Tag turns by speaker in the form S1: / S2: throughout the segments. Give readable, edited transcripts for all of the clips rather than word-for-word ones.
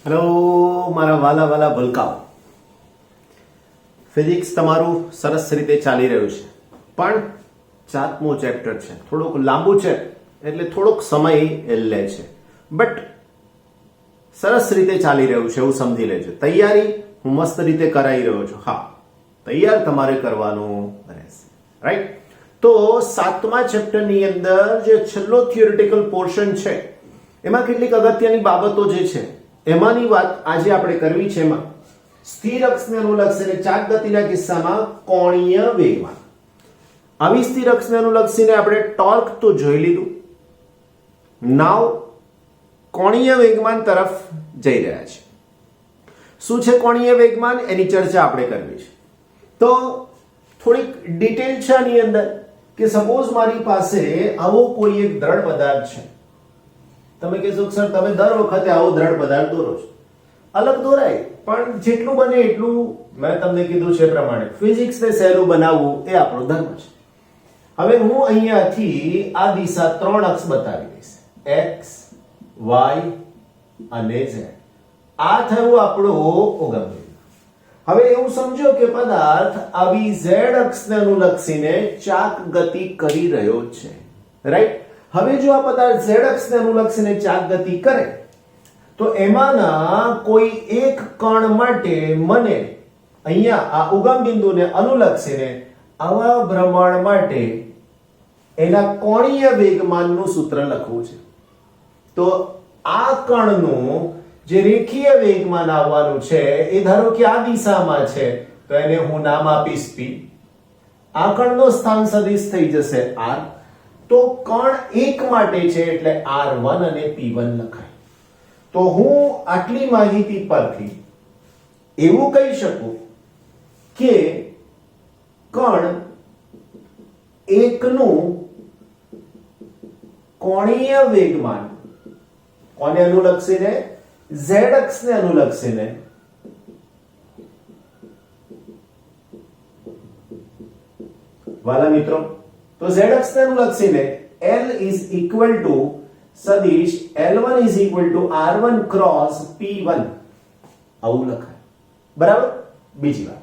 S1: Hello મારા વાલા વાલા ભલકાઓ, ફિઝિક્સ તમારું સરસ રીતે ચાલી રહ્યું છે, પણ સાતમો ચેપ્ટર છે, થોડુંક લાંબુ છે એટલે થોડોક સમય લે છે, બટ સરસ રીતે ચાલી રહ્યું છે એવું સમજી લેજો. તૈયારી હું મસ્ત રીતે કરાવી રહ્યો છું. હા, તૈયાર તમારે કરવાનું રહેશે, રાઈટ? તો સાતમા ચેપ્ટરની અંદર જે છેલ્લો થિયોરિટિકલ પોર્શન છે એમાં કેટલીક અગત્યની બાબતો જે છે એમાંની વાત આજે આપણે કરવી છે. એમાં સ્થિર અક્ષને અનુલક્ષીને ચાક ગતિના કિસ્સામાં કોણીય વેગમાન. આવી સ્થિર અક્ષને અનુલક્ષીને આપણે ટોર્ક તો જોઈ લીધું. નાવ કોણીય વેગમાન તરફ જઈ રહ્યા છે. શું છે કોણીય વેગમાન, એની ચર્ચા આપણે કરવી છે. તો થોડીક ડિટેલ છે આની અંદર કે સપોઝ મારી પાસે આવો કોઈ એક દ્રઢ પદાર્થ છે. તમે કહેશો સર તમે દર વખતે આવો દ્રઢ પદાર્થ દોરો છો. અલગ દોરાય, પણ જેટલું બને એટલું મેં તમને કીધું છે પ્રમાણે ફિઝિક્સને સહેલું બનાવવું એ આપણો ધર્મ છે. હવે હું અહીંયાથી આ દિશા ત્રણ અક્ષ બતાવી દઈશ, એક્સ, વાય અને ઝેડ. આ થયું આપણું ઉગમ બિંદુ. હવે એવું સમજો કે પદાર્થ આવી ઝેડ અક્ષને અનુલક્ષીને ચાક ગતિ કરી રહ્યો છે, રાઈટ? હવે જો આ પદાર્થ ઝેડ અક્ષને અનુલક્ષીને ચાક ગતિ કરે તો એમાંના કોઈ એક કણ માટે મને અહીંયા આ ઉગમ બિંદુને અનુલક્ષીને આવા ભ્રમણ માટે એના કોણીય વેગમાનનું સૂત્ર લખવું છે. તો આ કણનું જે રેખીય વેગમાન આવવાનું છે એ ધારો કે આ દિશામાં છે તો એને હું નામ આપીશ p. આ કણનો સ્થાન સદિશ થઈ જશે r. તો કણ એક માટે છે એટલે r1 અને p1 લખાય. તો હું આટલી માહિતી પરથી એવું કહી શકું કે કણ એકનું કોણીય વેગમાન કોને અનુલક્ષીને? z અક્ષને અનુલક્ષીને વાલા મિત્રો, તો z અક્ષને અનુલક્ષીને L is equal to સદિશ L1 is equal to R1 cross P1 આવું લખાય, બરાબર? બીજી વાત,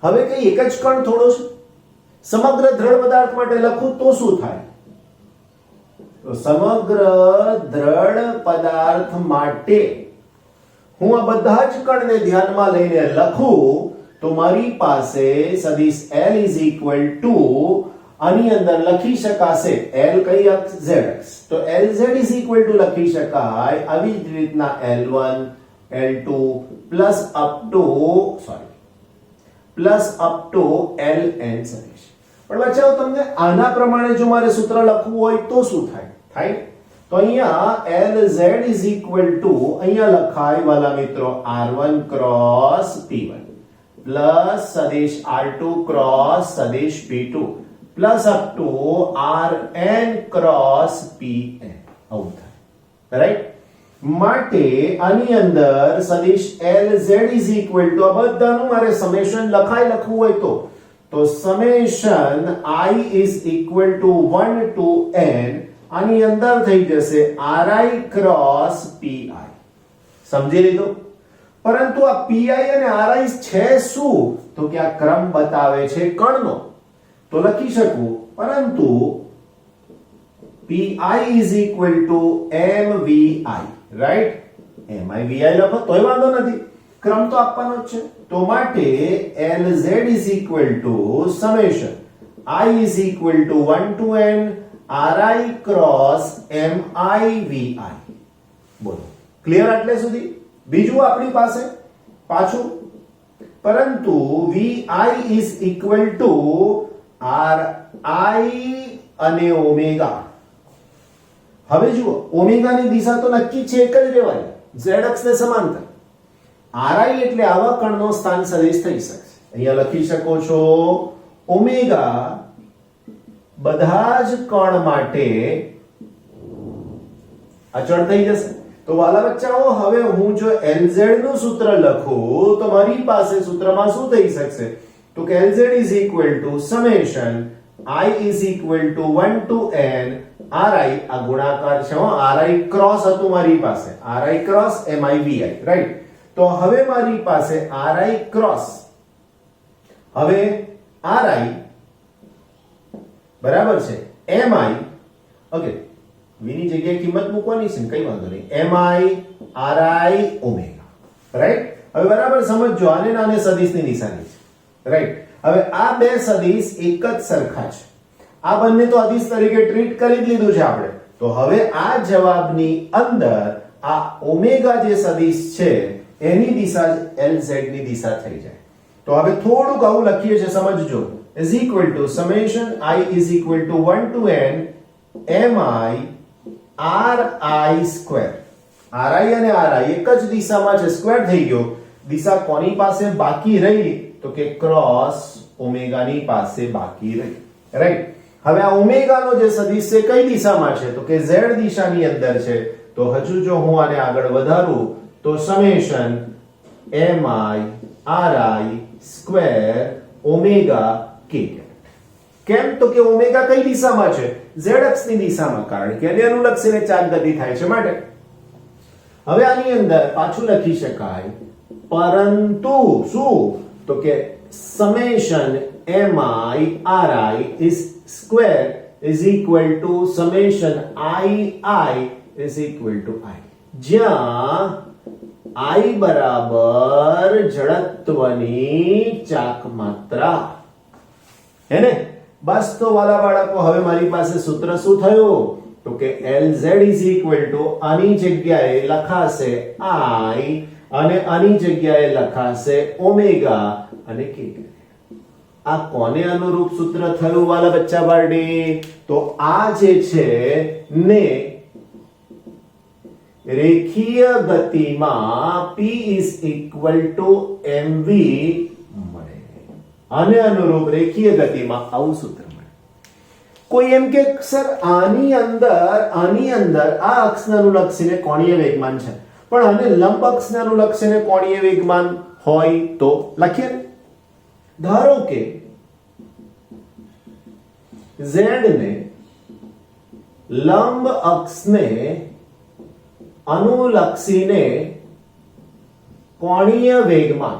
S1: હવે કઈ એક જ કણ થોડો છે, સમગ્ર દ્રઢ પદાર્થ માટે લખું તો શું થાય? તો સમગ્ર દ્રઢ પદાર્થ માટે હું આ બધા જ કણને ધ્યાનમાં લઈને લખું તો મારી પાસે સદિશ L is equal to આની અંદર લખી શકાશે L કઈ અક્ષ? Z અક્ષ. તો LZ is equal to લખી શકાય આવી જ રીતના L1 L2 plus up to LN સદિશ. પણ બચાવો, તમને આના પ્રમાણે જો મારે સૂત્ર લખવું હોય તો શું થાય? તો અહીંયા LZ is equal to અહીંયા લખાય વાલા મિત્રો R1 ક્રોસ P1 પ્લસ સદિશ R2 ક્રોસ સદિશ P2 plus up to Rn cross Pn આવું થાય, રાઈટ? માટે આની અંદર સદિશ LZ is equal to આ બધાનું મારે સમેશન લખવું હોય તો summation I is equal to 1 to n આની અંદર થઈ જશે Ri ક્રોસ Pi. સમજી લીધું? પરંતુ આ Pi અને Ri છે શું? તો કે આ ક્રમ બતાવે છે કણનો. તો લખી શકું, પરંતુ Pi is equal to mvi, right? mi લખો તોય વાંધો નથી, ક્રમ તો આપવાનો જ છે. તો માટે Lz is equal to summation I is equal to 1 to n Ri cross mivi. બોલો, ક્લિયર આટલે સુધી? બીજું આપણી પાસે પાછું, પરંતુ vi is equal to ri અને ઓમેગા. હવે જુઓ, ઓમેગાની દિશા તો નક્કી છે, એક જ રહેવાની, z અક્ષને સમાંતર. ri એટલે આવા કણનો સ્થાન સદિશ થઈ શકશે. અહીંયા લખી શકો છો ઓમેગા બધા જ કણ માટે અચળ થઈ જશે. તો વાલા બચ્ચાઓ, હવે હું જો LZ નું સૂત્ર લખું તો મારી પાસે સૂત્રમાં શું થઈ શકશે? તો કે LZ is equal to summation I is equal to 1 to n RI આ ગુણાકાર છે હો, RI ક્રોસ હતું મારી પાસે, RI ક્રોસ MIVI, રાઈટ? તો હવે મારી પાસે RI ક્રોસ, હવે RI બરાબર છે MI, ઓકે, v ની જગ્યાએ કિંમત મૂકવાની છે ને, કઈ વાંધો નહીં, MI RI ઓમેગા, રાઈટ? હવે બરાબર સમજજો, આને નાને સદિશની નિશાની છે, રાઈટ? હવે આ બે સદિશ એક જ સરખા છે, આ બંને તો અદિશ તરીકે ટ્રીટ કરી જ લીધું છે આપણે, તો હવે આ જવાબની અંદર આ ઓમેગા જે સદિશ છે એની દિશા LZ ની દિશા થઈ જાય. તો હવે થોડુંક આવું લખીએ છે, સમજજો, is equal to summation I is equal to 1 to n mi ri square. ri અને ri એક જ દિશામાં છે, સ્ક્વેર થઈ ગયો. દિશા કોની પાસે બાકી રહી? તો કે ક્રોસ ઓમેગાની પાસે બાકી રહી, રાઈટ? હવે આ ઓમેગાનો જે સદિશ છે કઈ દિશામાં છે? તો કે z દિશાની અંદર છે. તો હજુ જો હું આને આગળ વધારું તો summation mi ri square omega k. કેમ? તો કે ઓમેગા કઈ દિશામાં છે? z અક્ષની દિશામાં, કારણ કે એને અનુલક્ષીને ચાર્જ ગતિ થાય છે માટે. હવે આની અંદર પાછું લખી શકાય, પરંતુ શું? તો કે summation mi ri is square is equal to summation i is equal to I, જ્યાં I બરાબર જડત્વની ચાક માત્રા, હે ને? બસ તો વાલા બાળકો, હવે મારી પાસે સૂત્ર શું થયું? તો કે LZ is equal to આની જગ્યાએ લખાશે I અને આની જગ્યાએ લખાશે ઓમેગા અને k. આ કોને અનુરૂપ સૂત્ર થયું વાલા બચ્ચા પાર્ટી? તો આ જે છે ને રેખીય ગતિમાં P is equal to mv મળે, આને અનુરૂપ રેખીય ગતિમાં આવું સૂત્ર મળે. કોઈ એમ કે સર આની અંદર આ અક્ષને અનુલક્ષીને કોણીય વેગમાન છે, પણ આને લંબ અક્ષને અનુલક્ષીને કોણીય વેગમાન હોય તો લખીએ. ધારો કે z ને લંબ અક્ષને અનુલક્ષીને કોણીય વેગમાન,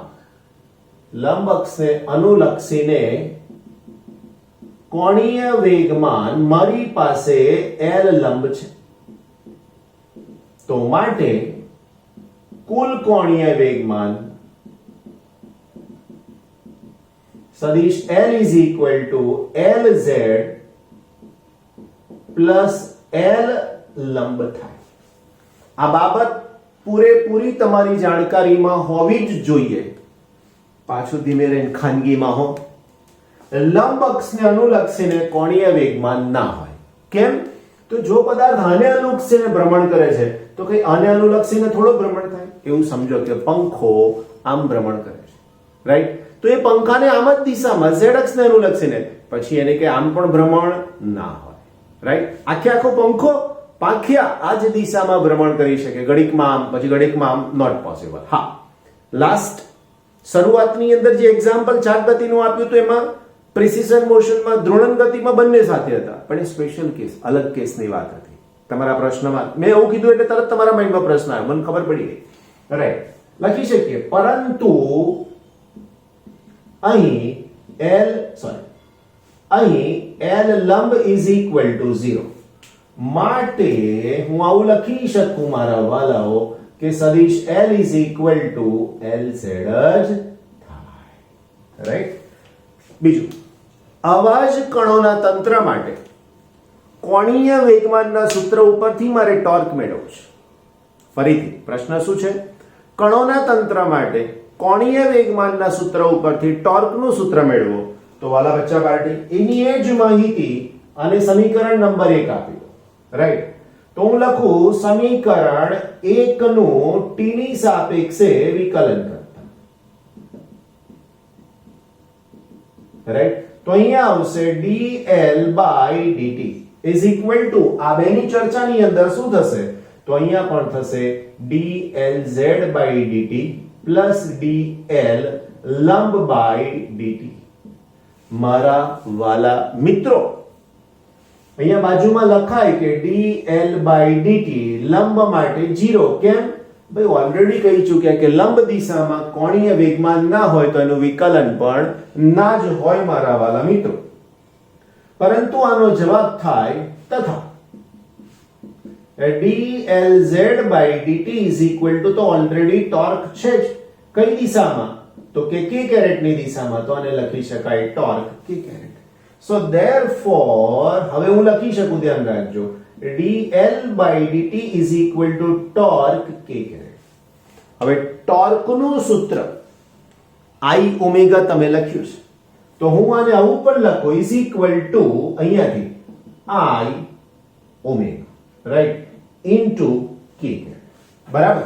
S1: લંબ અક્ષને અનુલક્ષીને કોણીય વેગમાન મારી પાસે L લંબ છે, તો માટે કુલ કોણીય વેગમાન સદિશ L is equal to LZ plus L લંબ થાય. આ બાબત પૂરેપૂરી તમારી જાણકારીમાં હોવી જ જોઈએ. પાછું ધીમે રહીને ખાનગીમાં હો. લંબ અક્ષને અનુલક્ષીને કોણીય વેગમાન ના હોય. કેમ? તો જો પદાર્થ આને અનુલક્ષીને ભ્રમણ કરે છે તો કઈ આને અનુલક્ષીને થોડો ભ્રમણ થાય? એવું સમજો કે પંખો આમ ભ્રમણ કરે છે, રાઈટ? તો એ પંખાને આમ જ દિશામાં z અક્ષને અનુલક્ષીને, પછી એને કે આમ પણ ભ્રમણ ના હોય, રાઈટ? આખે આખો પંખો પાંખિયા આ જ દિશામાં ભ્રમણ કરી શકે, ઘડીકમાં આમ પછી ઘડીકમાં આમ, નોટ પોસિબલ. હા, લાસ્ટ શરૂઆતની અંદર જે એક્ઝામ્પલ ચાક ગતિનું આપ્યું તો એમાં પ્રિસિઝન મોશનમાં ધ્રુવણ ગતિમાં બંને સાથે હતા, પણ એ સ્પેશિયલ કેસ, અલગ કેસની વાત હતી. તમારા પ્રશ્નમાં મેં એવું કીધું એટલે તરત તમારા માઇન્ડમાં પ્રશ્ન આવ્યો, મને ખબર પડી ગઈ, રાઈટ? લખી શકીએ, પરંતુ અહીં L લંબ is equal to 0 માટે હું આવું લખી શકું મારા વાલાઓ કે સદિશ L is equal to LZ જ થાય, રાઈટ? બીજું, આવા જ કણોના તંત્ર માટે કોણીય વેગમાનના સૂત્ર ઉપરથી મારે ટોર્ક મેળવવું છે. ફરીથી પ્રશ્ન શું છે? કણોના તંત્ર માટે કોણીય વેગમાનના સૂત્ર ઉપરથી ટોર્કનું સૂત્ર મેળવો. તો વાલા બચ્ચા પાર્ટી, એની એ જ માહિતી અને સમીકરણ નંબર 1 આપી દો, રાઈટ? તો હું લખું સમીકરણ 1 નું t ની સાપેક્ષે વિકલન કરતા, રાઈટ? તો અહીંયા આવશે dl by dt is equal to, આ બેની ચર્ચાની અંદર શું થશે? તો અહીંયા પણ થશે dlz by dt plus dl લંબ by dt. મારા વાલા મિત્રો, અહીંયા બાજુમાં લખાય કે dl by dt લંબ માટે 0. કેમ? ભાઈ ઓલરેડી કહી ચૂક્યા કે લંબ દિશામાં કોણીય વેગમાન ના હોય તો એનું વિકલન પણ ના જ હોય મારા વાલા મિત્રો. પરંતુ આનો જવાબ થાય તથા dlz by dt is equal to તો ઓલરેડી ટોર્ક છે જ કઈ દિશામાં તો કે k કેરેટ ની દિશામાં, તો આને લખી શકાય ટોર્ક k કેરેટ. સો therefore હવે હું લખી શકું, ધ્યાન રાખજો, dl by dt is equal to torque k caret. હવે ટોર્ક નું સૂત્ર I ઓમેગા તમે લખ્યું છે, તો હું આને આવું પણ લખું is equal to અહીંયાથી I omega, right, into k caret. બરાબર?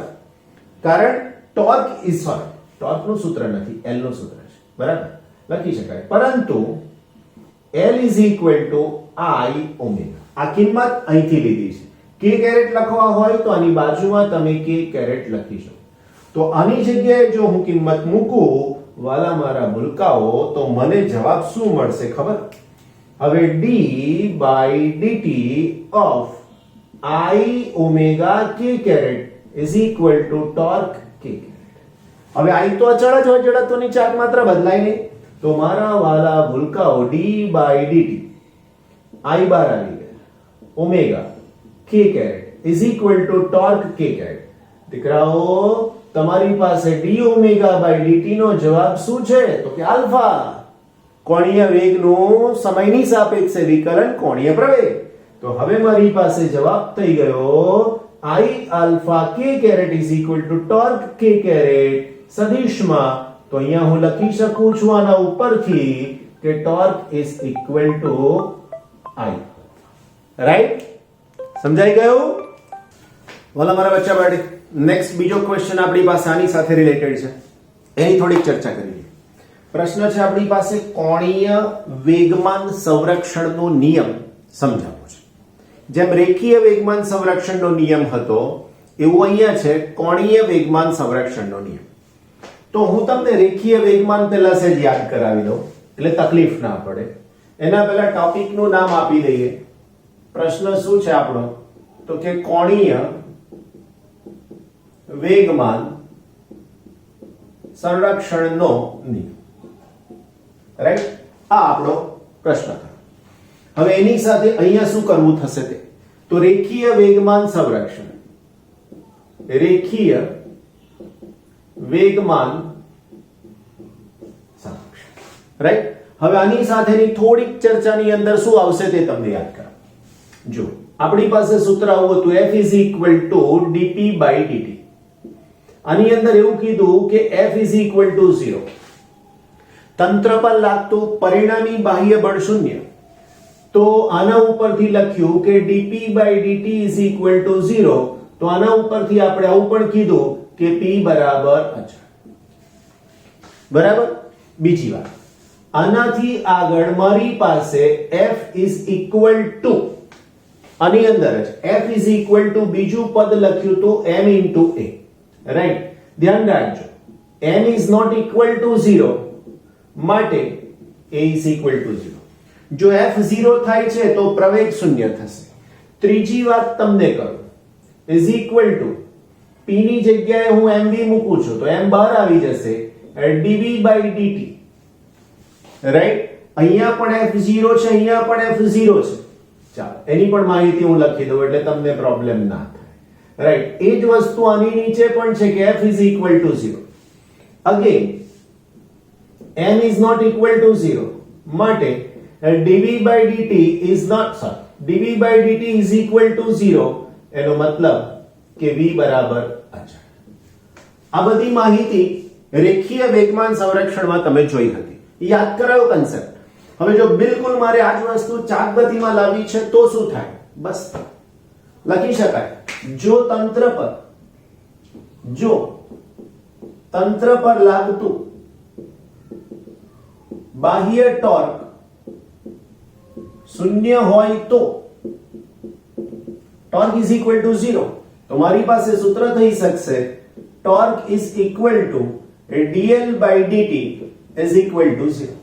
S1: કારણ ટોર્ક ઇઝ સોરી ટોર્ક નું સૂત્ર નથી, L નું સૂત્ર છે. બરાબર? લખી શકાય. પરંતુ L is equal to I omega. આ કિંમત અહીંથી લીધી છે. k કેરેટ લખવા હોય તો આની બાજુમાં તમે k કેરેટ લખી શકો. તો આની જગ્યાએ જો હું કિંમત મૂકું વાલા મારા ભૂલકાઓ, તો મને જવાબ શું મળશે ખબર? હવે d by dt of I omega k caret is equal to torque k caret. હવે I તો અચળ જ હોય, જડત્વની ચાર્જ માત્ર બદલાય નહીં. તો મારા વાલા ભૂલકાઓ d by dt I બાર આવી ગયા omega k caret is equal to torque k caret. દીકરાઓ તમારી પાસે d ઓમેગા by dt નો જવાબ શું છે? તો કે આલ્ફા. કોણીય વેગનું સમયની સાપેક્ષે વિકલન કોણીય પ્રવેગ. તો હવે મારી પાસે જવાબ થઈ ગયો I alpha k caret is equal to torque k caret સદિશમાં. તો અહીંયા હું લખી શકું છું આના ઉપરથી કે torque is equal to I. Right? સમજાઈ ગયું? વાલા મારા બચ્ચા બાળક, નેક્સ્ટ બીજો ક્વેશ્ચન આપણી પાસે આની સાથે રિલેટેડ છે, એની થોડીક ચર્ચા કરીએ. પ્રશ્ન છે આપણી પાસે કોણીય વેગમાન સંરક્ષણનો નિયમ સમજાવવો છે. જેમ રેખીય વેગમાન સંરક્ષણનો નિયમ હતો એવું અહીંયા છે કોણીય વેગમાન સંરક્ષણનો નિયમ. તો હું તમને રેખીય વેગમાન પહેલા સેજ યાદ કરાવી દઉં એટલે તકલીફ ના પડે. એના પહેલા ટોપિકનું નામ આપી દઈએ. પ્રશ્ન શું છે આપણો? તો કે કોણીય વેગમાન સંરક્ષણનો નિયમ. રાઈટ? આ આપણો પ્રશ્ન થયો. હવે એની સાથે અહીંયા શું કરવું થશે તે તો રેખીય વેગમાન સંરક્ષણ, રેખીય વેગમાન સંરક્ષણ. રાઈટ? હવે આની સાથેની થોડીક ચર્ચાની અંદર શું આવશે તે તમને યાદ કરાવો. જો આપણી પાસે સૂત્ર આવું હતું F is equal to dp by dt. આની અંદર એવું કીધું કે F is equal to 0. તંત્ર પર લાગતું પરિણામી બાહ્ય બળ શૂન્ય. તો આના ઉપરથી લખ્યું કે dp by dt is equal to 0. તો આના ઉપરથી આપણે આવું પણ કીધું કે p બરાબર અચળ. બરાબર? બીજી વાત, આનાથી આગળ મારી પાસે F is equal to આની અંદર જ F is equal to બીજું પદ લખ્યું તો m into a. રાઈટ? ધ્યાન રાખજો, m is not equal to 0 માટે a is equal to 0. જો f 0 થાય છે તો પ્રવેગ શૂન્ય થશે. ત્રીજી વાત તમને કરું, is equal to p ની જગ્યાએ હું mb મૂકું છું તો m બહાર આવી જશે dv by dt. રાઈટ? અહીંયા પણ f0 છે, અહીંયા પણ f0 છે. ચાલો એની પણ માહિતી હું લખી દઉં એટલે તમને પ્રોબ્લેમ ના થાય. રાઈટ? એ જ વસ્તુ આની નીચે પણ છે કે f is equal to 0. Again m is not equal to 0 માટે dv by dt is not dv by dt is equal to 0. એનો મતલબ કે v બરાબર અચળ. આ બધી માહિતી રેખીય વેગમાન સંરક્ષણમાં તમે જોઈ હતી. યાદ કરાયો કન્સેપ્ટ. હવે જો બિલકુલ મારે આ જ વસ્તુ ચાકગતિમાં લાવવી છે તો શું થાય? બસ લખી શકાય, જો તંત્ર પર લાગતું બાહ્ય ટોર્ક શૂન્ય હોય તો ટોર્ક ઇઝ ઇક્વલ ટુ 0. તો મારી પાસે સૂત્ર થઈ શકશે torque is equal to dl by dt is equal to 0.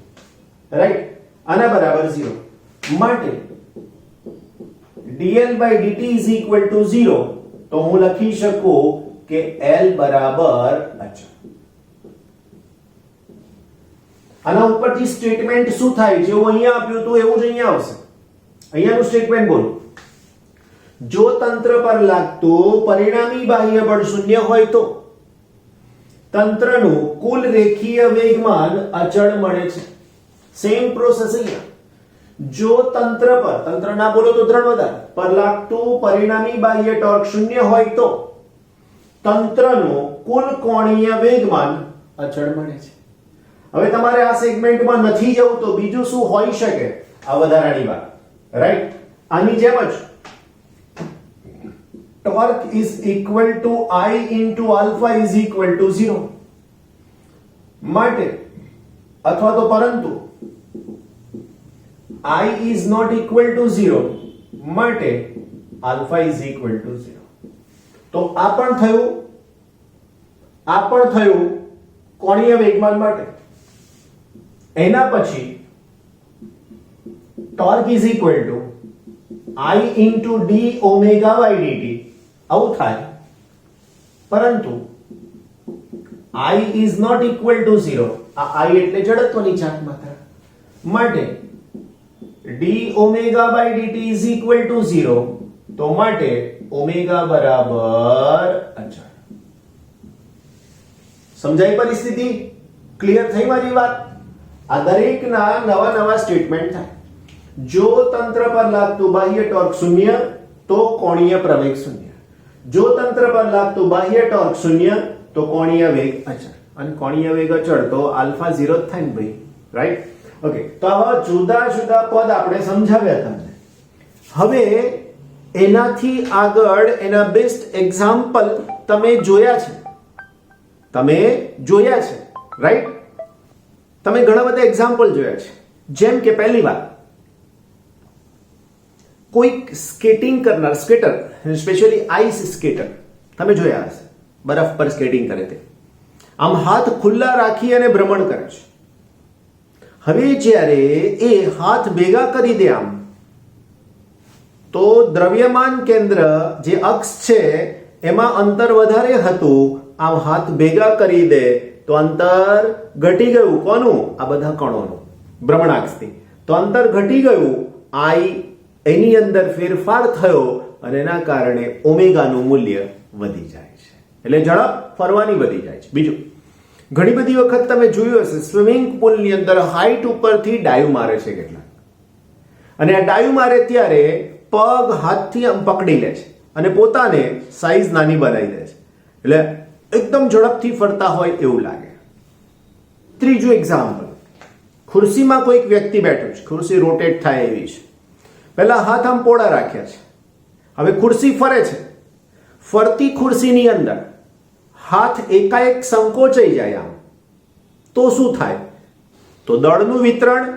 S1: Right? આના બરાબર 0 માટે dl by dt is equal to 0, તો હું લખી શકું કે L બરાબર અચળ. આના ઉપરથી સ્ટેટમેન્ટ શું થાય, જેવું અહીંયા આપ્યું હતું એવું જ અહીંયા આવશે. અહીંયાનું સ્ટેટમેન્ટ બોલો. જો તંત્ર પર લાગતું પરિણામી બાહ્ય બળ શૂન્ય હોય તો તંત્રનું કુલ રેખીય વેગમાન અચળ મળે છે. સેમ પ્રોસેસ અહીંયા. જો તંત્ર ના બોલો તો ત્રણ વધારે પર લાગતું પરિણામી બાહ્ય ટોર્ક શૂન્ય હોય તો તંત્રનું કુલ કોણીય વેગમાન અચળ મળે છે. હવે તમારે આ સેગમેન્ટમાં નથી જવું તો બીજું શું હોઈ શકે? આ વધારાની વાત, રાઈટ? આની જેમ જ torque is equal to I into alpha is equal to 0 માટે અથવા તો પરંતુ I is not equal to 0 માટે alpha is equal to 0. તો આ પણ થયું કોણીય વેગમાન માટે. એના પછી torque is equal to I into d omega by dt આવું થાય, પરંતુ I is not equal to 0. આ I એટલે જડત્વની ચાક માત્રા માટે d omega by dt is equal to 0, તો માટે ઓમેગા બરાબર અચળ. સમજાઈ પરિસ્થિતિ? ક્લિયર થઈ મારી વાત? આ દરેકના નવા સ્ટેટમેન્ટ થાય. જો તંત્ર પર લાગતું બાહ્ય ટોર્ક શૂન્ય તો કોણીય પ્રવેગ શૂન્ય. જો તંત્ર પર લાગતું બાહ્ય ટોર્ક શૂન્ય તો કોણીય વેગ અચળ. અને કોણીય વેગ અચળ તો આલ્ફા 0 જ થાય ને ભાઈ, રાઈટ? ઓકે, તો આવા જુદા જુદા પદ આપણે સમજાવ્યા તમને. હવે એનાથી આગળ એના બેસ્ટ એક્ઝામ્પલ તમે જોયા છે, રાઈટ? તમે ઘણા બધા એક્ઝામ્પલ જોયા છે. જેમ કે પહેલી વાત, કોઈક સ્કેટિંગ કરનાર સ્કેટર, સ્પેશિયલી આઈસ સ્કેટર તમે જોયા હશે, બરફ પર સ્કેટિંગ કરે તે આમ હાથ ખુલ્લા રાખી અને ભ્રમણ કરે છે. હવે જ્યારે એ હાથ ભેગા કરી દે આમ, તો દ્રવ્યમાન કેન્દ્ર જે અક્ષ છે એમાં અંતર વધારે હતું, આમ હાથ ભેગા કરી દે તો અંતર ઘટી ગયું. કોનું? આ બધા કણોનું, ભ્રમણાક્ષથી. તો અંતર ઘટી ગયું, આઈ એની અંદર ફેરફાર થયો અને એના કારણે ઓમેગાનું મૂલ્ય વધી જાય છે, એટલે ઝડપ ફરવાની વધી જાય છે. બીજું, ઘણી બધી વખત તમે જોયું હશે સ્વિમિંગ પુલની અંદર હાઈટ ઉપરથી ડાઈવ મારે છે કેટલાક, અને આ ડાઈવ મારે ત્યારે પગ હાથથી આમ પકડી લે છે અને પોતાને સાઈઝ નાની બનાવી દે છે, એટલે એકદમ ઝડપથી ફરતા હોય એવું લાગે. ત્રીજું એક્ઝામ્પલ, ખુરશીમાં કોઈક વ્યક્તિ બેઠો છે, ખુરશી રોટેટ થાય એવી છે, પહેલા હાથ આમ પોળા રાખ્યા છે, હવે ખુરશી ફરે છે, ફરતી ખુરશીની અંદર હાથ એકાએક સંકોચાઈ જાય આમ, તો શું થાય? તો દળનું વિતરણ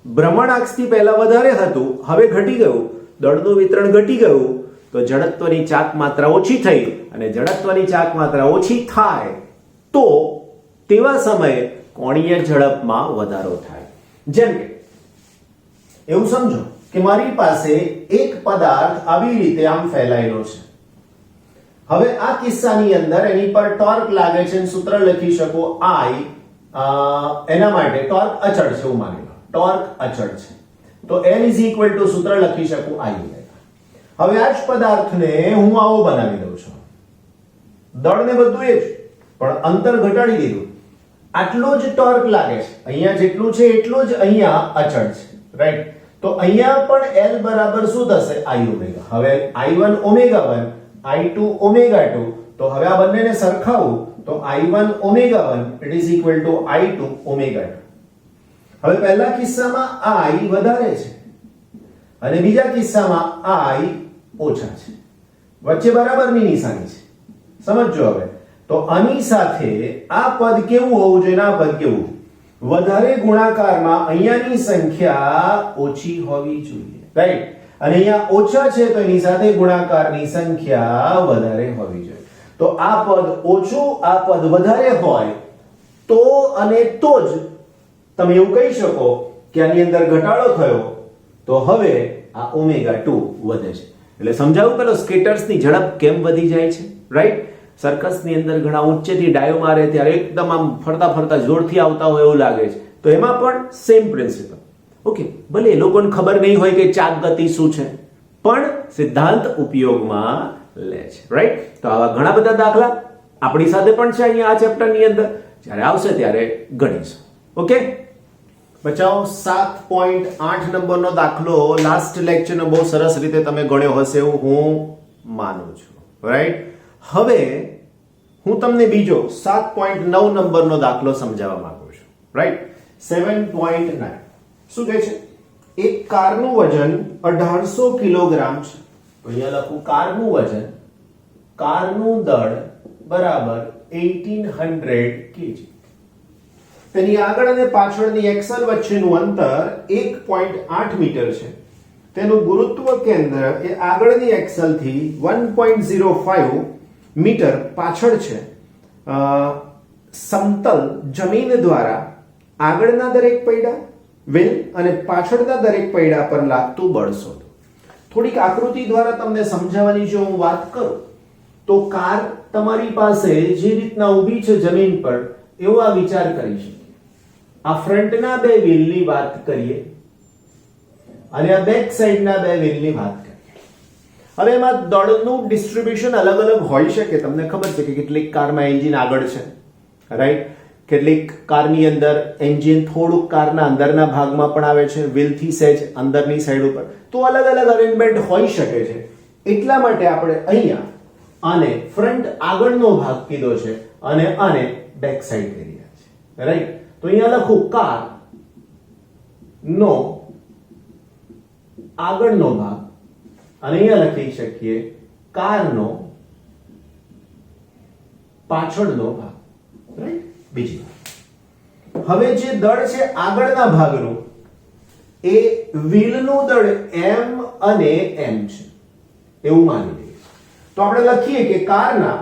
S1: ભ્રમણાક્ષથી પહેલા વધારે હતું, હવે ઘટી ગયું. દળનું વિતરણ ઘટી ગયું તો જડત્વની ચાક માત્રા ઓછી થઈ, અને જડત્વની ચાક માત્રા ઓછી થાય તો તેવા સમયે કોણીય ઝડપમાં વધારો થાય. જેમ કે એવું સમજો કે મારી પાસે એક પદાર્થ આવી રીતે આમ ફેલાયેલો છે. હવે આ કિસ્સાની અંદર એની પર ટોર્ક લાગે છે, સૂત્ર લખી શકો I, એના માટે ટોર્ક અચળ છે એવું માની લો, ટોર્ક અચળ છે, તો L is equal to સૂત્ર લખી શકું I. હવે આ જ પદાર્થને હું આવો બનાવી દઉં છું, દળને બધું એ જ, પણ અંતર ઘટાડી દીધું. આટલો જ ટોર્ક લાગે છે, અહીંયા જેટલું છે એટલું જ અહીંયા અચળ છે, રાઈટ? તો અહીંયા પણ L બરાબર શું થશે? I omega. હવે I1 ઓમેગા 1, I2 ઓમેગા 2, તો હવે આ બંનેને સરખાવું તો I1 omega 1 it is equal to I2 omega 2. હવે પહેલા કિસ્સામાં I વધારે છે અને બીજા કિસ્સામાં I ઓછા છે, વચ્ચે બરાબરની નિશાની છે, સમજજો. હવે તો આની સાથે આ પદ કેવું હોવું જોઈએ? આ પદ કેવું? વધારે ગુણાકારમાં અહીંયાની સંખ્યા ઓછી હોવી જોઈએ, રાઈટ? અને અહીંયા ઓછા છે તો એની સાથે ગુણાકારની સંખ્યા વધારે હોવી જોઈએ. તો આ પદ ઓછું, આ પદ વધારે હોય તો અને તો જ તમે એવું કહી શકો કે આની અંદર ઘટાડો થયો, તો હવે આ ઓમેગા 2 વધે છે. એટલે સમજાવું પેલો સ્કેટર્સની ઝડપ કેમ વધી જાય છે, રાઈટ? સર્કસની અંદર ઘણા ઊંચેથી ડાયો મારે ત્યારે એકદમ આમ ફરતા ફરતા જોરથી આવતા હોય એવું લાગે છે, તો એમાં પણ સેમ પ્રિન્સિપલ. ઓકે, ભલે એ લોકોને ખબર નહીં હોય કે ચાક ગતિ શું છે, પણ સિદ્ધાંત ઉપયોગમાં લે છે, રાઈટ? તો આવા ઘણા બધા દાખલા આપણી સાથે પણ છે અહીંયા આ ચેપ્ટરની અંદર. જ્યારે આવશે ત્યારે ગણીશું. ઓકે, બચાવો 7.8 નંબરનો દાખલો લાસ્ટ લેક્ચરનો બહુ સરસ રીતે તમે ગણ્યો હશે એવું હું માનું છું, રાઈટ? હવે હું તમને બીજો 7.9 નંબરનો દાખલો સમજાવવા માંગુ છું, રાઈટ? 7.9 શું કહે છે? એક કારનું વજન 1800 કિલોગ્રામ છે. તો અહીંયા લખું કારનું વજન, કારનું દળ બરાબર 1800 કેજી. તેની આગળ અને પાછળની એક્સલ વચ્ચેનું અંતર 1.8 મીટર છે. તેનું ગુરુત્વ કેન્દ્ર એ આગળની એક્સલ થી 1.05 મીટર પાછળ છે. સમતલ જમીન દ્વારા આગળના દરેક પૈડા, વેલ અને પાછળના દરેક પૈડા પર લાગતું બળ શોધો. થોડીક આકૃતિ દ્વારા તમને સમજાવવાની જો હું વાત કરું તો કાર તમારી પાસે જે રીતના ઊભી છે જમીન પર, એવો આ વિચાર કરી શકીએ. આ ફ્રન્ટના બે વ્હીલની વાત કરીએ અને આ બેક સાઈડના બે વ્હીલની વાત કરીએ. હવે એમાં દળનું ડિસ્ટ્રીબ્યુશન અલગ અલગ હોઈ શકે. તમને ખબર છે કે કેટલીક કારમાં એન્જિન આગળ છે, રાઈટ? કેટલીક કારની અંદર એન્જિન થોડુંક કારના અંદરના ભાગમાં પણ આવે છે, વ્હીલથી સહેજ અંદરની સાઈડ ઉપર. તો અલગ અલગ અરેન્જમેન્ટ હોઈ શકે છે. એટલા માટે આપણે અહીંયા આને ફ્રન્ટ આગળનો ભાગ કીધો છે અને આને બેક સાઈડ કરી રહ્યા છે, રાઈટ? તો અહીંયા લખું કાર નો આગળનો ભાગ અને અહીંયા લખી શકીએ કારનો પાછળનો ભાગ, રાઈટ? બીજી હવે જે દળ છે આગળના ભાગનું એ વ્હીલનું દળ m અને m છે એવું માની લઈએ. તો આપણે લખીએ કે કારના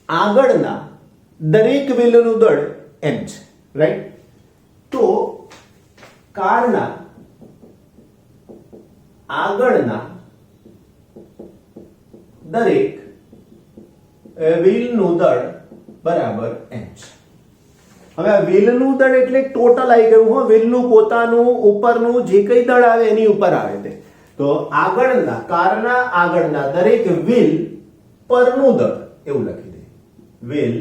S1: આગળના દરેક વ્હીલનું દળ m છે, રાઈટ? તો કારના આગળના દરેક વ્હીલનું દળ બરાબર m છે. હવે આ વ્હીલનું દળ એટલે ટોટલ આવી ગયું હો, વ્હીલનું પોતાનું ઉપરનું જે કઈ દળ આવે એની ઉપર આવે તે. તો આગળના કારના આગળના દરેક વ્હીલ પરનું દળ એવું લખી દે. વ્હીલ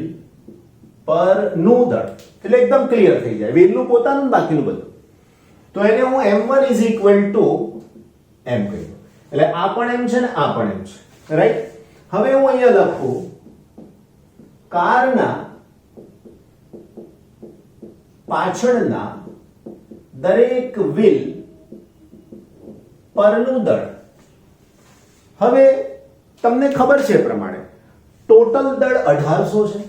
S1: પરનું દળ એટલે એકદમ ક્લિયર થઈ જાય. વ્હીલનું પોતાનું બાકીનું બધું. તો એને હું m1 m કહ્યું. એટલે આ પણ m છે ને આ પણ m છે, રાઈટ? હવે હું અહીંયા લખું કારના પાછળના દરેક વ્હીલ પરનું દળ. હવે તમને ખબર છે પ્રમાણે ટોટલ દળ 1800 છે.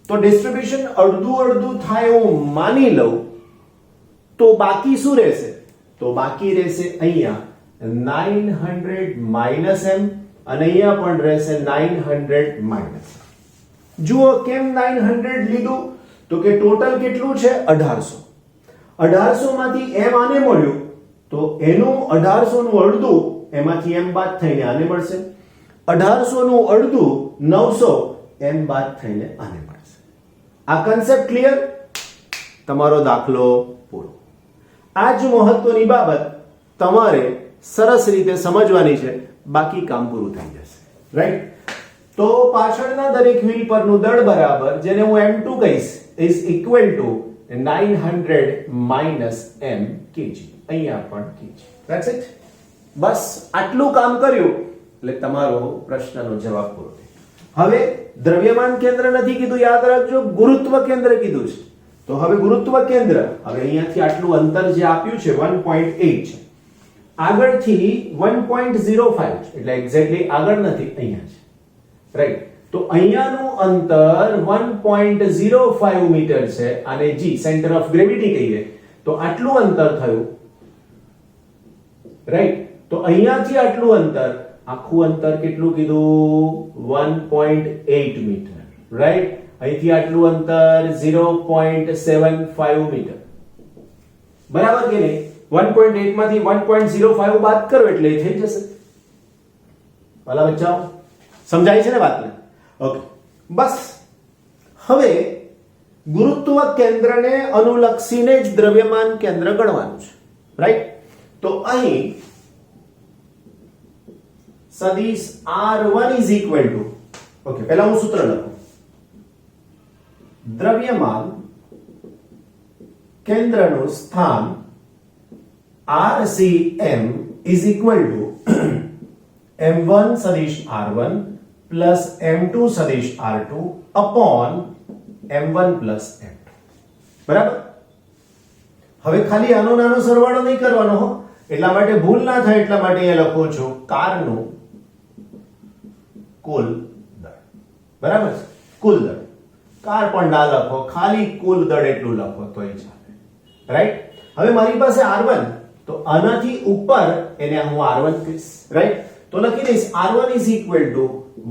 S1: તો ડિસ્ટ્રીબ્યુશન અડધું અડધું થાય એવું માની લઉં તો બાકી શું રહેશે? તો બાકી રહેશે અહીંયા 900 માઇનસ m અને અહીંયા પણ રહેશે 900 માઇનસ. જુઓ કેમ 900 લીધું? તો કે ટોટલ કેટલું છે? 1800. 1800 માંથી m આને મળ્યું તો એનું 1800 નું અડધું એમાંથી m બાદ થઈને આને મળશે. 1800 નું અડધું 900 m બાદ થઈને આને મળશે. આ કન્સેપ્ટ ક્લિયર? તમારો દાખલો પૂરો. આ જ મહત્વની બાબત તમારે સરસ રીતે સમજવાની છે, બાકી કામ પૂરું થઈ જશે, રાઈટ? તો પાછળના દરેક વ્હીલ પરનું દળ બરાબર, જેને હું m2 કહીશ, is equal to 900 minus m kg. અહીંયા પણ kg. That's it. બસ આટલું કામ કર્યું એટલે તમારો પ્રશ્નનો જવાબ પૂરો થયો. હવે દ્રવ્યમાન કેન્દ્ર નથી કીધું, યાદ રાખજો, ગુરુત્વ કેન્દ્ર કીધું છે. તો હવે ગુરુત્વ કેન્દ્ર, હવે અહીંયાથી આટલું અંતર જે આપ્યું છે 1.8 છે, આગળથી 1.05 છે, એટલે એક્ઝેક્ટલી આગળ નથી, અહીંયા છે, રાઈટ? તો અહીંયાનું અંતર 1.05 મીટર છે અને g સેન્ટર ઓફ ગ્રેવિટી કહીએ તો આટલું અંતર થયું, રાઈટ? તો અહીંયાથી આટલું અંતર, આખું અંતર કેટલું કીધું? 1.8 મીટર, રાઈટ? અહીંથી આટલું અંતર 0.75 મીટર, બરાબર કે નહીં? 1.8 માંથી 1.05 બાદ કરો એટલે થઈ જશે. વાલા બચ્ચાઓ સમજાય છે ને વાતને? ઓકે, બસ હવે ગુરુત્વ કેન્દ્રને અનુલક્ષીને જ દ્રવ્યમાન કેન્દ્ર ગણવાનું છે, રાઈટ? તો અહીં સદિશ R1 is equal to, okay, પહેલા હું સૂત્ર લખું. દ્રવ્યમાન કેન્દ્રનું સ્થાન RCM is equal to M1 સદિશ R1 પ્લસ M2 સદિશ R2 upon M1 plus M2. બરાબર? હવે ખાલી આનો નાનો સરવાળો નહીં કરવાનો હો, એટલા માટે ભૂલ ના થાય એટલા માટે અહીંયા લખું છું કારનું કુલ દળ. બરાબર છે? કુલ દળ. કાર પણ ના લખો, ખાલી કુલ દળ એટલું લખો તોય ચાલે, રાઈટ? હવે મારી પાસે R1, તો આનાથી ઉપર એને હું R1 કહીશ, રાઈટ? તો લખી દઈશ R1 is equal to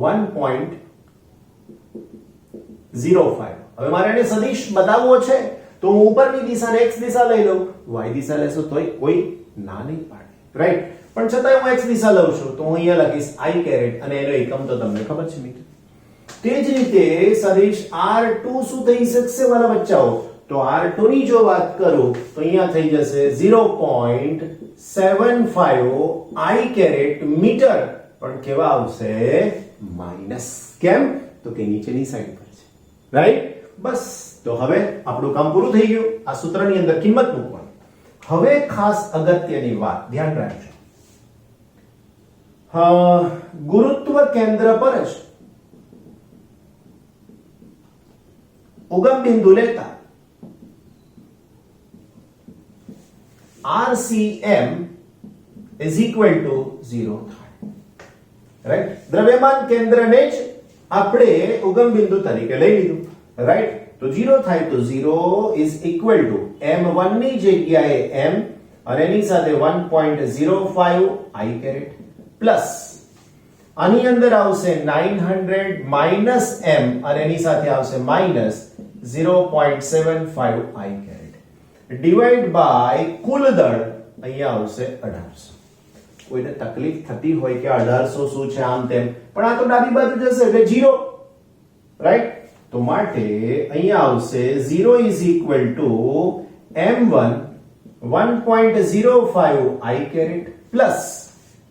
S1: 1.05. હવે મારે એને સદિશ બનાવવો છે તો હું ઉપરની દિશાને x દિશા લઈ લઉં, y દિશા લેશો તોય કોઈ ના નહીં પાડે, રાઈટ? પણ છતાંય હું x દિશા લઉં છું તો હું અહીંયા લખીશ i કેરેટ અને એનો એકમ તો તમને ખબર છે મીટર. તે જ રીતે સદિશ R2 શું થઈ શકશે વાલા બચ્ચાઓ? તો R2 ની જો વાત કરું તો અહીંયા થઈ જશે 0.75 i કેરેટ મીટર, પણ કેવા આવશે? માઈનસ. કેમ? તો કે નીચેની સાઈડ પર છે, રાઈટ? બસ, તો હવે આપણું કામ પૂરું થઈ ગયું. આ સૂત્રની અંદર કિંમત મૂકવાની. હવે ખાસ અગત્યની વાત ધ્યાન રાખજો. ગુરુત્વ કેન્દ્ર પર જ ઉગમ બિંદુ લેતા RCM is equal to 0 થાય, રાઈટ? દ્રવ્યમાન કેન્દ્રને જ આપણે ઉગમ બિંદુ તરીકે લઈ લીધું, રાઈટ? તો 0 થાય તો 0 is equal to M1 ની જગ્યાએ M અને એની સાથે 1.05 i કેરેટ પ્લસ આની અંદર આવશે 900 માઈનસ m અને એની સાથે આવશે minus 0.75 i caret divide by કુલ દળ અહીંયા આવશે 1800. કોઈને તકલીફ થતી હોય કે 1800 શું છે આમ તેમ, પણ આ તો ડાબી બાજુ જશે એટલે 0, રાઈટ? તો માટે અહીંયા આવશે 0 is equal to m1 1.05 i caret plus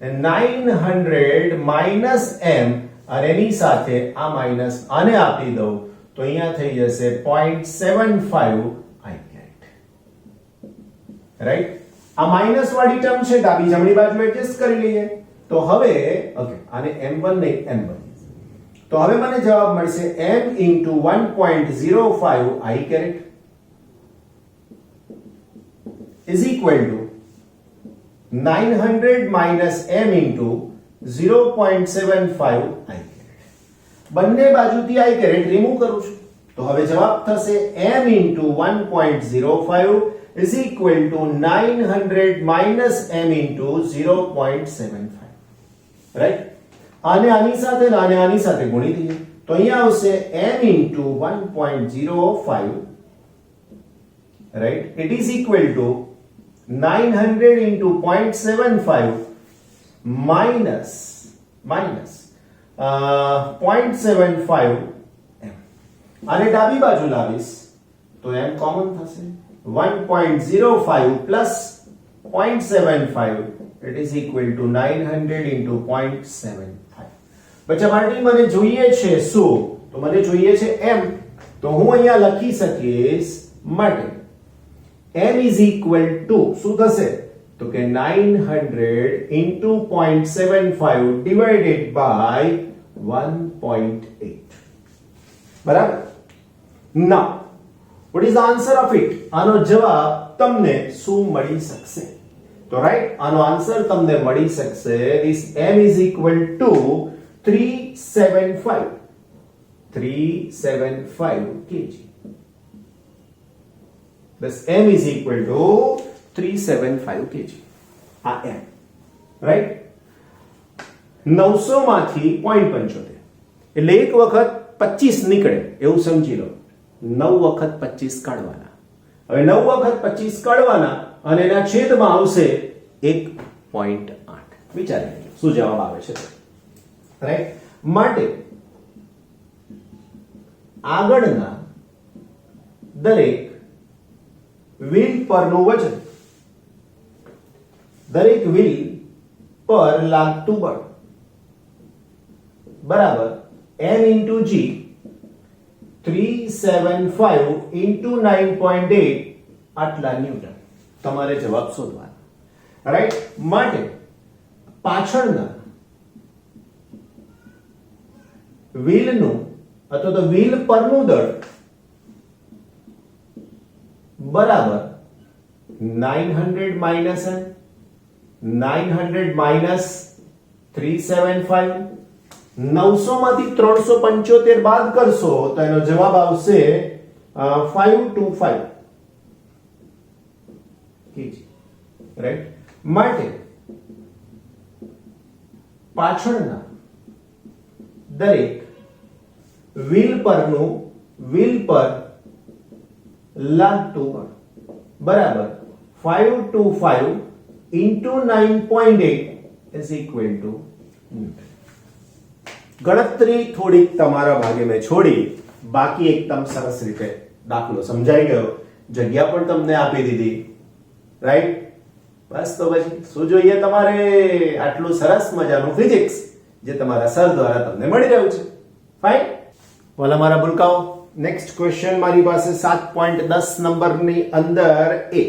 S1: 900 minus m અને એની સાથે આ માઈનસ આને આપી દઉં તો અહીંયા થઈ જશે 0.75 i કેરેટ, રાઈટ? આ માઈનસ વાળી ટર્મ છે, ડાબી જમણી બાજુ એડજસ્ટ કરી લઈએ. તો હવે ઓકે, આને m1 નહીં m1, તો હવે મને જવાબ મળશે m into 1.05 i caret is equal to 900 minus m into 0.75 i caret. બંને બાજુથી i કેરેટ રિમૂવ કરું છું તો હવે જવાબ થશે m into 1.05 is equal to 900 minus m into 0.75, right? આને આની સાથે અને આની સાથે ગુણી દઈએ તો અહીંયા આવશે m into 1.05, right? It is equal to 900 into 0.75 minus 0.75 m. આને ડાબી બાજુ લાવીશ તો m કોમન થશે 1.05 plus 0.75, it is equal to 900 into 0.75. બચ્ચા પાર્ટી મને જોઈએ છે શું? તો મને જોઈએ છે m, તો હું અહીંયા લખી શકીશ માટે m is equal to શું થશે? તો કે 900 into 0.75 divided by 1.8. બરાબર? Now what is the answer of it? આનો જવાબ તમને શું મળી શકશે? તો રાઈટ, આનો આન્સર તમને મળી શકશે this m is equal to 375 kg. Thus m is equal to 375 kg. આ m, રાઈટ? 900 માંથી 0.75 એટલે એક વખત 25 નીકળે એવું સમજી લો. 9 વખત 25 કાઢવાના. હવે 9 વખત 25 કાઢવાના અને એના છેદમાં આવશે 1.8. વિચારી લો શું જવાબ આવે છે. રાઈટ? માટે આગળના દરેક વ્હીલ પરનું વજન, દરેક વ્હીલ પર લાગતું બળ બરાબર m into g 375 into 9.8 આટલા ન્યૂટન. તમારે જવાબ શોધવાનો, રાઈટ? માટે પાછળના વ્હીલનું અથવા તો વ્હીલ પરનું દળ બરાબર 900 માઇનસ m, 900 માઇનસ 375, 900 માંથી 375 બાદ કરશો તો એનો જવાબ આવશે 525 kg, રાઈટ? માટે પાછળના દરેક વ્હીલ પર લાગતું બળ બરાબર 525 into 9.8 is equal to Newton. ગણતરી થોડીક તમારા ભાગે મેં છોડી, બાકી એકદમ સરસ રીતે દાખલો સમજાઈ ગયો, જગ્યા પણ તમને આપી દીધી, રાઈટ? બસ તો પછી શું જોઈએ તમારે? આટલું સરસ મજાનું ફિઝિક્સ જે તમારા સર દ્વારા તમને મળી રહ્યું છે. ફાઇન. બોલા મારા ભૂલકાઓ, નેક્સ્ટ ક્વેશ્ચન મારી પાસે 7.10 નંબરની અંદર એ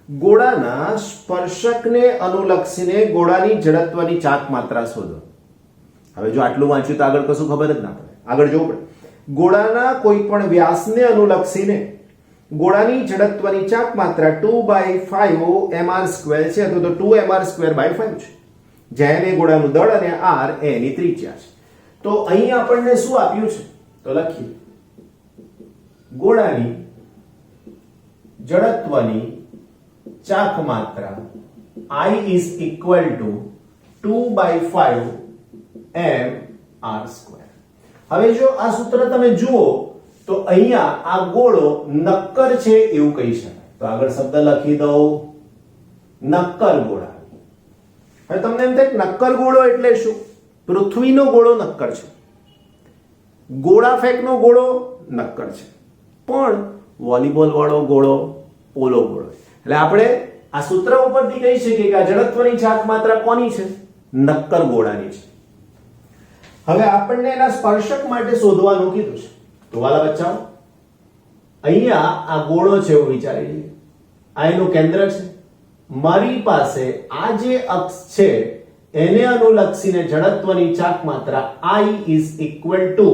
S1: ગોળાના સ્પર્શકને અનુલક્ષીને ગોળાની જડત્વની ચાક માત્રા શોધો. હવે જો આટલું વાંચ્યું તો આગળ કશું ખબર જ ના પડે, આગળ જોવું પડે. ગોળાના કોઈ પણ વ્યાસને અનુલક્ષીને ગોળાની જડત્વની ચાક માત્રા 2/5 mr² છે અથવા તો 2 mr²/5 છે, જ્યાં m એ ગોળાનું દળ અને r એ એની ત્રિજ્યા છે. તો અહીં આપણને શું આપ્યું છે તો લખીએ, ગોળાની જડત્વની ચાક માત્રા I is equal to 2/5 mr². હવે જો આ સૂત્ર તમે જુઓ તો અહીંયા આ ગોળો નક્કર છે એવું કહી શકાય. તો આગળ શબ્દ લખી દઉં, નક્કર ગોળા. હવે તમને એમ થાય નક્કર ગોળો એટલે શું? પૃથ્વીનો ગોળો નક્કર છે, ગોળા ફેંકનો ગોળો નક્કર છે, પણ વોલીબોલ વાળો ગોળો પોલો ગોળો. એટલે આપણે આ સૂત્ર ઉપરથી કહી શકીએ કે આ જડત્વની ચાક માત્રા કોની છે? નક્કર ગોળાની છે. હવે આપણને એના સ્પર્શક માટે શોધવાનું કીધું છે. તો વાલા બચ્ચાઓ, અહીંયા આ ગોળો છે એવું વિચારી લઈએ, આ એનું કેન્દ્ર છે. મારી પાસે આ જે અક્ષ છે એને અનુલક્ષીને જડત્વની ચાક માત્રા I is equal to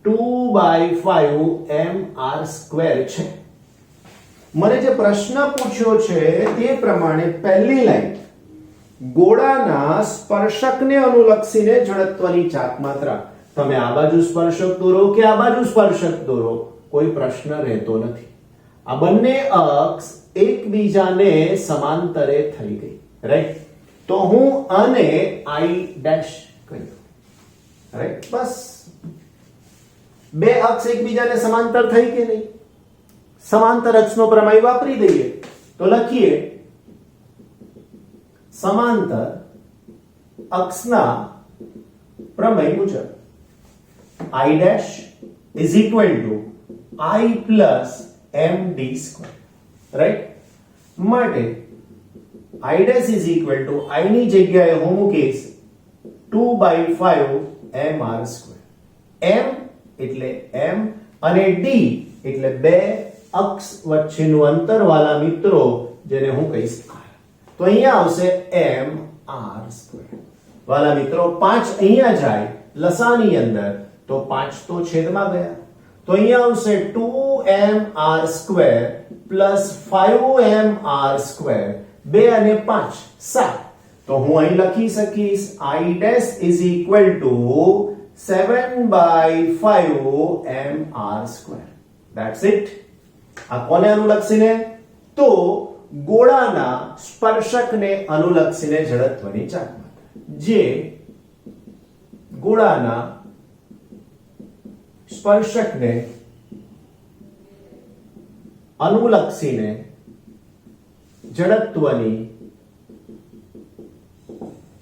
S1: 2/5 mr² છે. મને જે પ્રશ્ન પૂછ્યો છે તે પ્રમાણે પહેલી લાઈન ગોળાના સ્પર્શકને અનુલક્ષીને જડત્વની ચાક માત્રા. તમે આ બાજુ સ્પર્શક દોરો કે આ બાજુ સ્પર્શક દોરો, કોઈ પ્રશ્ન રહેતો નથી. આ બંને અક્ષ એકબીજાને સમાંતરે થઈ ગઈ, રાઈટ? તો હું આને I' કહ્યું, રાઈટ? બસ બે અક્ષ એકબીજાને સમાંતર થઈ કે નહીં? સમાંતર અક્ષનો પ્રમેય વાપરી દઈએ તો લખીએ, સમાંતર અક્ષના પ્રમેય મુજબ I' is equal to I plus md², right? માટે I' is equal to I ની જગ્યાએ હું મૂકીશ 2/5 mr². m એટલે m અને d એટલે બે અક્ષ વચ્ચેનું અંતર વાલા મિત્રો, જેને હું કહીશ r. તો અહીંયા આવશે mr². વાલા મિત્રો 5 અહીંયા જાય લસાની અંદર તો 5 તો છેદમાં ગયા, તો અહીંયા આવશે 2mr² પ્લસ 5mr². 2 અને 5 7. તો હું અહીં લખી શકીશ I' is equal to 7/5 mr². That's it. આ કોને અનુલક્ષીને? તો ગોળાના સ્પર્શકને અનુલક્ષીને જડત્વની ચાક માત્રા, જે ગોળાના સ્પર્શકને અનુલક્ષીને જડત્વની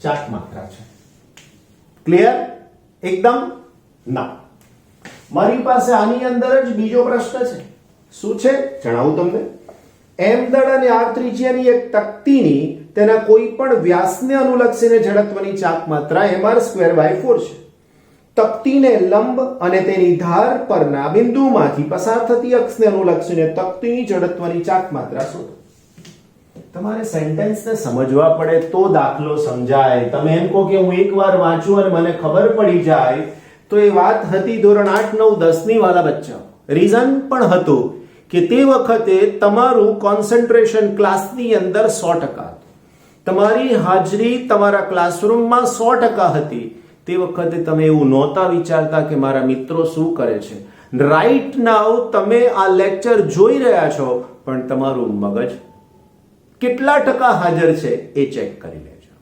S1: ચાક માત્રા છે. ક્લિયર? એકદમ ના. મારી પાસે આની અંદર જ બીજો પ્રશ્ન છે. શું છે જણાવું તમને. m દળ અને r ત્રિજ્યાની એક તક્તીની તેના કોઈ પણ વ્યાસને અનુલક્ષીને જડત્વની ચાક માત્રા mr²/4 છે. તક્તીને લંબ અને તેની ધાર પરના બિંદુમાંથી પસાર થતી અક્ષને અનુલક્ષીને તક્તીની જડત્વની ચાક માત્રા શોધો. તમારે સેન્ટેન્સને સમજવા પડે તો દાખલો સમજાય. તમે એમ કહો કે હું એકવાર વાંચું અને મને ખબર પડી જાય, તો એ વાત હતી ધોરણ 8, 9, 10 ની વાલા બચ્ચા. રીઝન પણ હતું કે તે વખતે તમારું કોન્સન્ટ્રેશન ક્લાસની અંદર 100% હતું. તમારી હાજરી તમારા ક્લાસરૂમમાં 100% હતી. તે વખતે તમે એવું નહોતા વિચારતા કે મારા મિત્રો શું કરે છે. રાઈટ નાઉ તમે આ લેક્ચર જોઈ રહ્યા છો, પણ તમારું મગજ કેટલા ટકા હાજર છે એ ચેક કરી લેજો.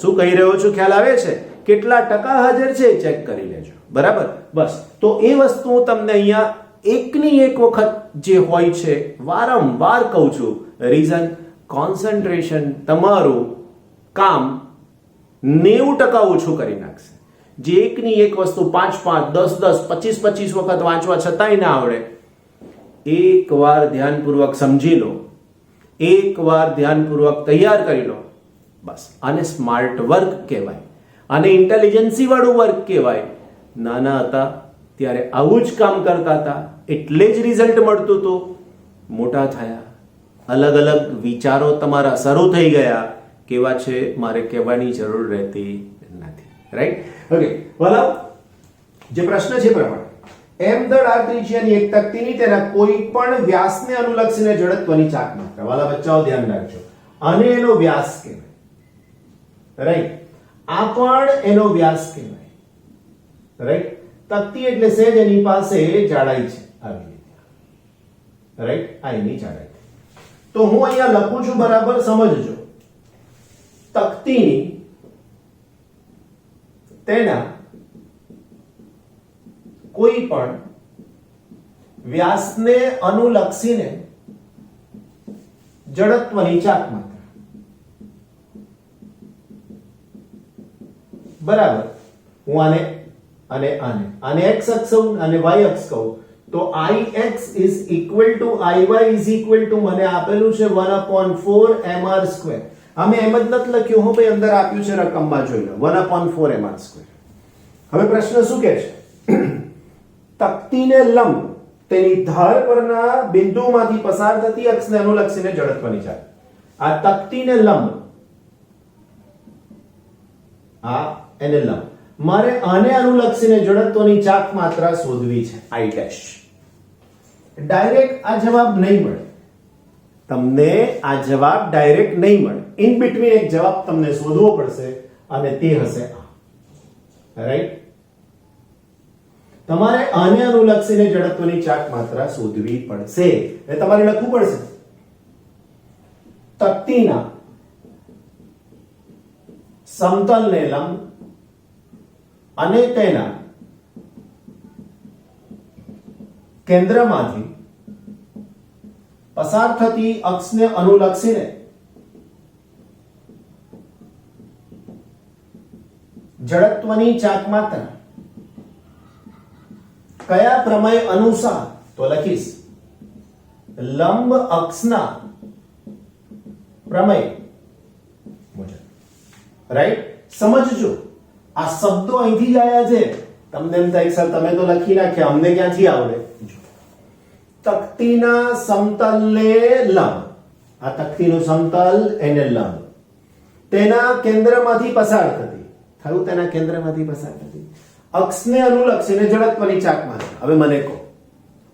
S1: શું કહી રહ્યો છું ખ્યાલ આવે છે? કેટલા ટકા હાજર છે એ ચેક કરી લેજો. બરાબર? બસ તો એ વસ્તુ હું તમને અહીંયા એકની એક વખત જે હોય છે વારંવાર કહું છું. રીઝન, કોન્સન્ટ્રેશન તમારું કામ 90% ઓછું કરી નાખશે. જે એકની એક વસ્તુ 5, 10, 25 વખત વાંચવા છતાંય ના આવડે, એકવાર ધ્યાનપૂર્વક સમજી લો, એકવાર ધ્યાનપૂર્વક તૈયાર કરી લો. બસ આને સ્માર્ટ વર્ક કહેવાય, આને ઇન્ટેલિજન્સી વાળું વર્ક કહેવાય. નાના હતા ત્યારે આવું જ કામ કરતા હતા, એટલે જ રિઝલ્ટ મળતું હતું. મોટા થયા, અલગ અલગ વિચારો તમારા શરૂ થઈ ગયા. કેવા છે મારે કહેવાની જરૂર રહેતી નથી. રાઈટ? ઓકે, બોલો. જે પ્રશ્ન છે પ્રમાણે m દળ r ત્રિજ્યાની એક તક્તીની તેના કોઈ પણ વ્યાસને અનુલક્ષીને જડત્વની ચાક માત્રા. વાલા બચ્ચાઓ ધ્યાન રાખજો, આને એનો વ્યાસ કહેવાય. રાઈટ? આ પણ એનો વ્યાસ કહેવાય. રાઈટ? તક્તી એટલે સેજ એની પાસે જાડાઈ છે, આવી રીતે. રાઈટ? આ એની જાડાઈ. તો હું અહીંયા લખું છું, બરાબર સમજજો. તક્તીની તેના કોઈ પણ વ્યાસને અનુલક્ષીને જડત્વની ચાક માત્રા. બરાબર? હું આને x અક્ષ કહું અને y અક્ષ કહું, તો ix is equal to iy is equal to મને આપેલું છે 1/4 mr². અમે એમ જ નથી લખ્યું, હું ભાઈ અંદર આપ્યું છે રકમમાં જોઈ લો, 1/4 mr². હવે પ્રશ્ન શું કહે છે? તક્તીને લંબ તેની ધાર પરના બિંદુમાંથી પસાર થતી અક્ષને અનુલક્ષીને જડત્વની ચાક. આ તક્તીને લંબ, આ એને લંબ, મારે આને અનુલક્ષીને જડત્વની ચાક માત્રા શોધવી છે. I dash. ડાયરેક્ટ આ જવાબ નહીં મળે તમને, આ જવાબ ડાયરેક્ટ નહીં મળે. ઇન બિટવીન એક જવાબ તમને શોધવો પડશે અને તે હશે આ. રાઈટ? તમારે આને અનુલક્ષીને જડત્વની ચાક માત્રા શોધવી પડશે. એ તમારે લખવું પડશે. તક્તીના સમતલને લંબ અને તેના કેન્દ્રમાંથી પસાર થતી અક્ષને અનુલક્ષીને જડત્વની ચાક માત્રા કયા પ્રમેય અનુસાર? તો લખીશ લંબ અક્ષના પ્રમેય મુજબ. રાઈટ? સમજજો, આ શબ્દો અહીંથી જ આયા છે. તમને એમ થાય સર તમે તો લખી નાખ્યા, અમને ક્યાંથી આવડે? તક્તીના સમતલને લંબ, આ તક્તીનું સમતલ એને લંબ, તેના કેન્દ્રમાંથી પસાર થતી, થયું તેના કેન્દ્રમાંથી પસાર થતી અક્ષને અનુલક્ષીને જડત્વની ચાક માત્રા. હવે મને કહો,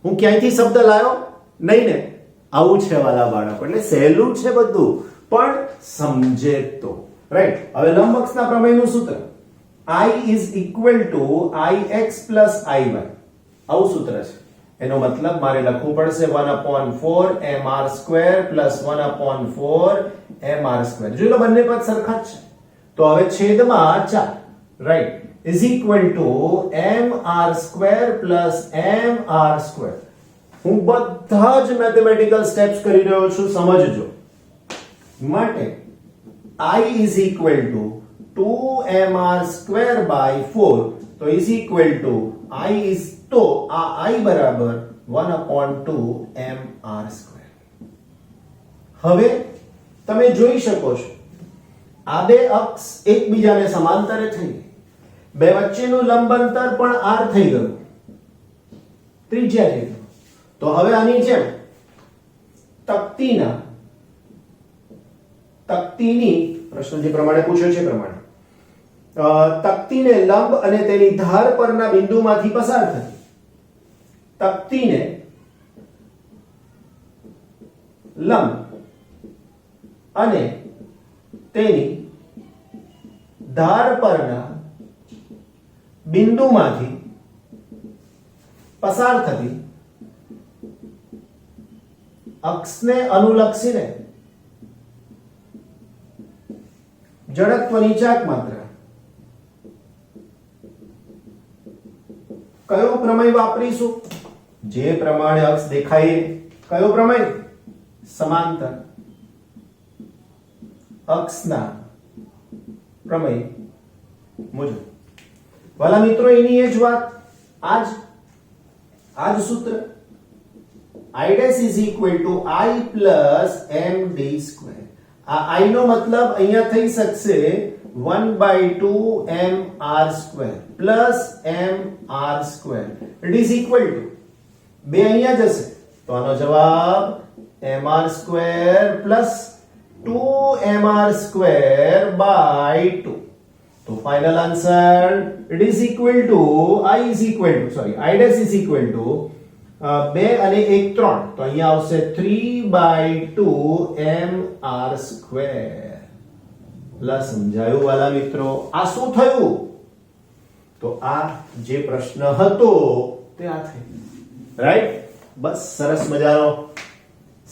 S1: હું ક્યાંયથી શબ્દ લાવ્યો નહીં ને? આવું છે વાલા બાળકો, એટલે સહેલું છે બધું, પણ સમજે તો. રાઈટ? હવે લંબ અક્ષના પ્રમેયનું સૂત્ર I is equal to ix plus iy. આવું સૂત્ર છે. એનો મતલબ મારે લખવું પડશે 1/4 mr² plus 1/4 mr². જોઈ લો, બંને પદ સરખા જ છે. તો હવે છેદમાં 4. Right? is equal to mr² plus mr². હું બધા જ મેથેમેટિકલ સ્ટેપ્સ કરી રહ્યો છું, સમજજો. માટે I is equal to 2mr² by 4 તો is equal to i is તો આ i બરાબર 1/2mr². હવે તમે જોઈ શકો છો આ બે અક્ષ એકબીજાને સમાંતરે થઈ ગઈ, બે વચ્ચેનું લંબ અંતર પણ r થઈ ગયું, ત્રિજ્યા જેટલું. તો હવે આની જેમ તકતીની પ્રશ્ન જે પ્રમાણે પૂછ્યો છે પ્રમાણે તકતીને લંબ અને તેની ધાર પરના બિંદુમાંથી પસાર થતી તકતીને લંબ અને તેની ધાર પરના બિંદુમાંથી પસાર થતી અક્ષને અનુલક્ષીને જડત્વની ચાક માત્રા કયો પ્રમેય વાપરીશું? જે પ્રમાણે અક્ષ દેખાય કયો પ્રમેય? સમાંતર અક્ષના પ્રમેય મુજબ. વાલા મિત્રો, એની એ જ વાત, આજ સૂત્ર i' is equal to i plus md². આ i નો મતલબ અહીંયા થઈ શકશે 1/2mr² plus mr². It is equal to બે અહીંયા જશે તો આનો જવાબ mr² plus 2mr² by 2. તો final answer it is equal to i' is equal to 2 અને 1 3 તો અહીંયા આવશે 3/2mr². પ્લસ સમજાયું વાલા મિત્રો? આ શું થયું? તો આ જે પ્રશ્ન હતો તે આ થયું, રાઈટ? બસ સરસ મજાનો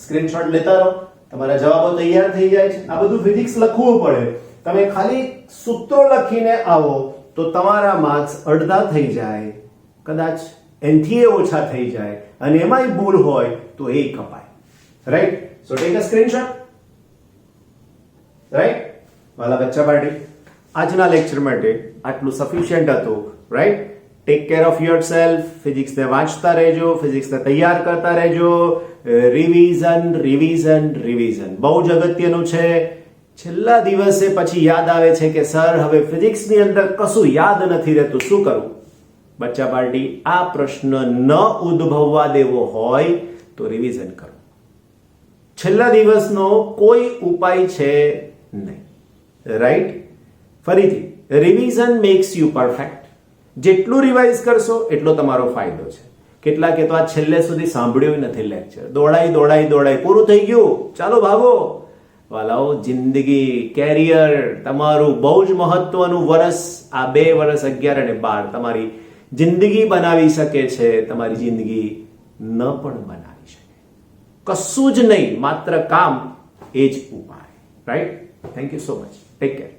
S1: સ્ક્રીનશોટ લેતા રહો, તમારા જવાબો તૈયાર થઈ જાય છે. આ બધું ફિઝિક્સ લખવું પડે, તમે ખાલી સૂત્રો લખીને આવો તો તમારા માર્ક્સ અડધા થઈ જાય, કદાચ એનથી ઓછા થઈ જાય, અને એમાંય ભૂલ હોય તો એ કપાય, right? So take a screenshot, right? વાલા બચ્ચા પાર્ટી, આજના લેક્ચર માટે આટલું સફિશિયન્ટ હતું, right? Take care of yourself. ફિઝિક્સને વાંચતા રહેજો, ફિઝિક્સને તૈયાર કરતા રહેજો. રિવિઝન બહુ જ અગત્યનું છે. છેલ્લા દિવસે પછી યાદ આવે છે કે સર હવે ફિઝિક્સની અંદર કશું યાદ નથી રહેતું, શું કરું? બચ્ચા પાર્ટી, આ પ્રશ્ન ન ઉદ્ભવવા દેવો હોય તો રિવિઝન કરો. છેલ્લા દિવસનો કોઈ ઉપાય છે નહીં, રાઈટ? ફરીથી, રિવિઝન મેક્સ યુ પરફેક્ટ. જેટલું રિવાઇઝ કરશો એટલો તમારો ફાયદો છે. કેટલાકે તો આ છેલ્લે સુધી સાંભળ્યું નથી લેક્ચર, દોડાઈ પૂરું થઈ ગયું, ચાલો ભાગો. વાલાઓ, જિંદગી, કેરિયર તમારું બહુ જ મહત્વનું વર્ષ, આ 2 વર્ષ 11 અને 12 તમારી જિંદગી બનાવી શકે છે, તમારી જિંદગી ન પણ બનાવી શકે. કશું જ નહીં, માત્ર કામ એ જ ઉપાય, right? Thank you so much. Take care.